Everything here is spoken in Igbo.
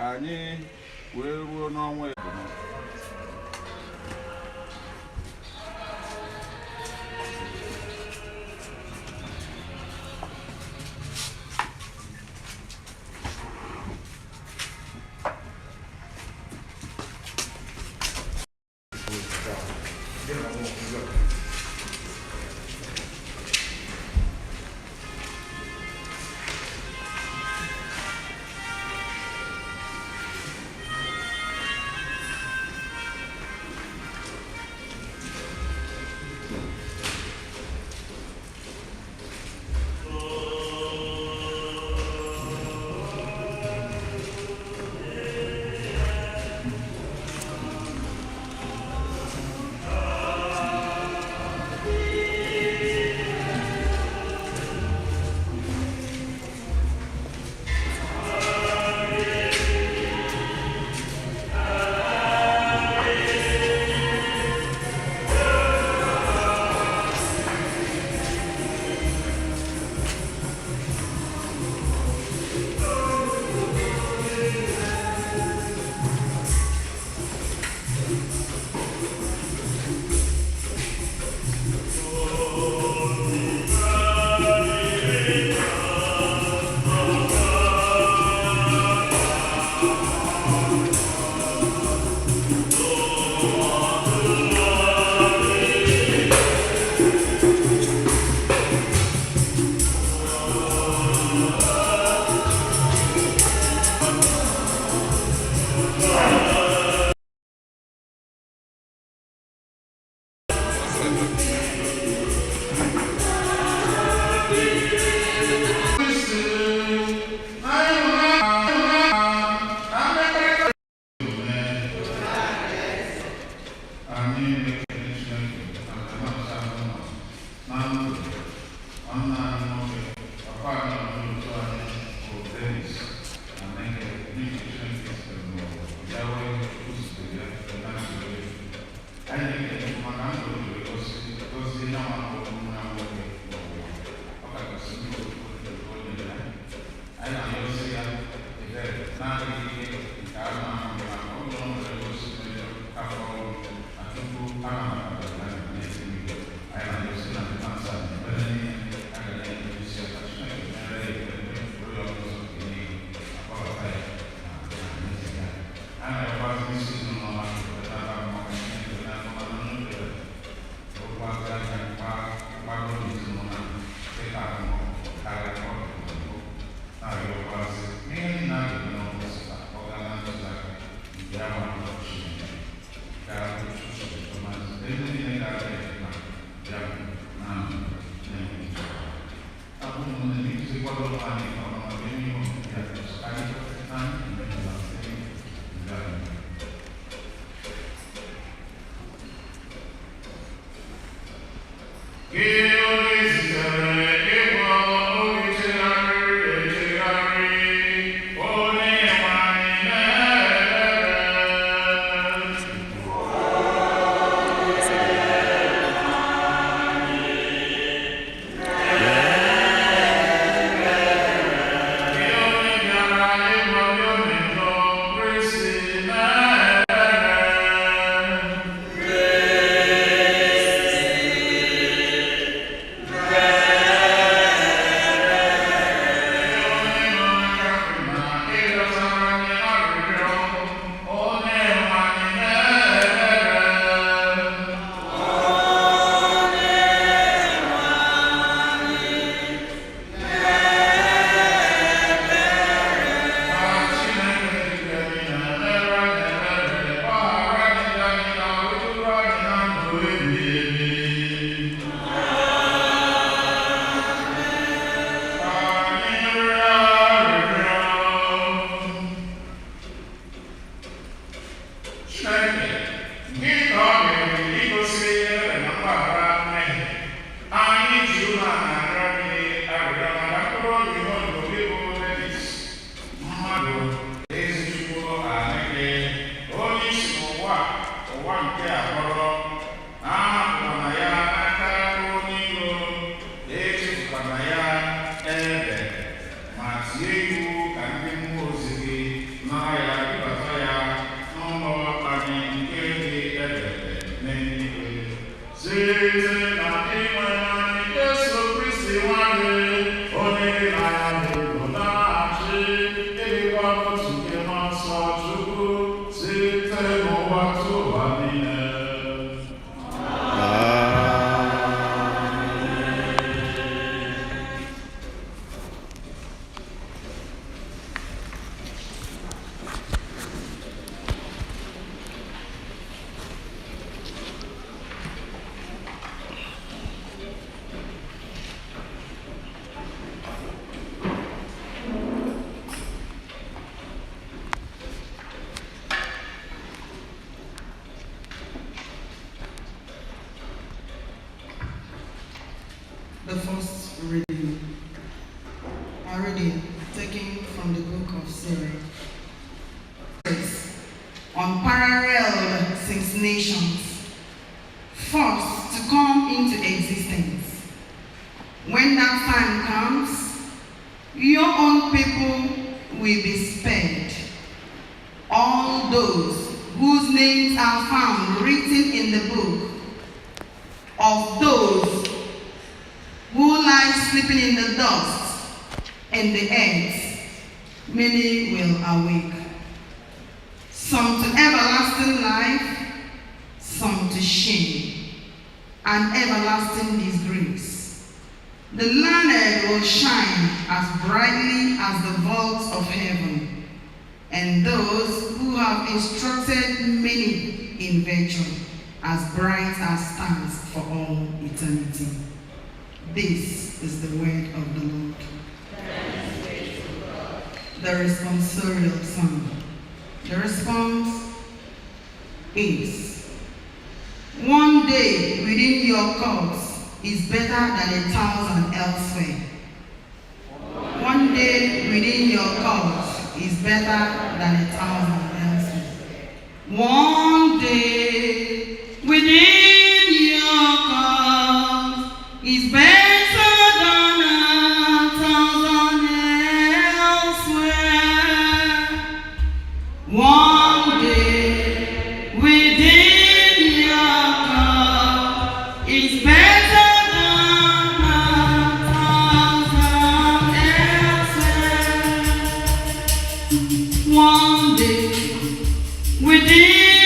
anyị wee ruo n'ọnwa Ebonyi. Nah, ya The first reading. A reading taken from the book of Sirach. Unparalleled since nations, first to come into existence. When that time comes, your own people will be spared. All those whose names are found written in the book of those who lie sleeping in the dust and the earth, many will awake. Some to everlasting life, some to shame and everlasting disgrace. The learned will shine as brightly as the vaults of heaven, and those who have instructed many in virtue as bright as stars for all eternity. This is the word of the Lord. The responsorial psalm. The response is, one day within your courts is better than 1,000 elsewhere. One day within your courts is better than 1,000 elsewhere. One day within your courts is better than 1,000 elsewhere. One day within your cup is better than 1,000 elsewhere. One day within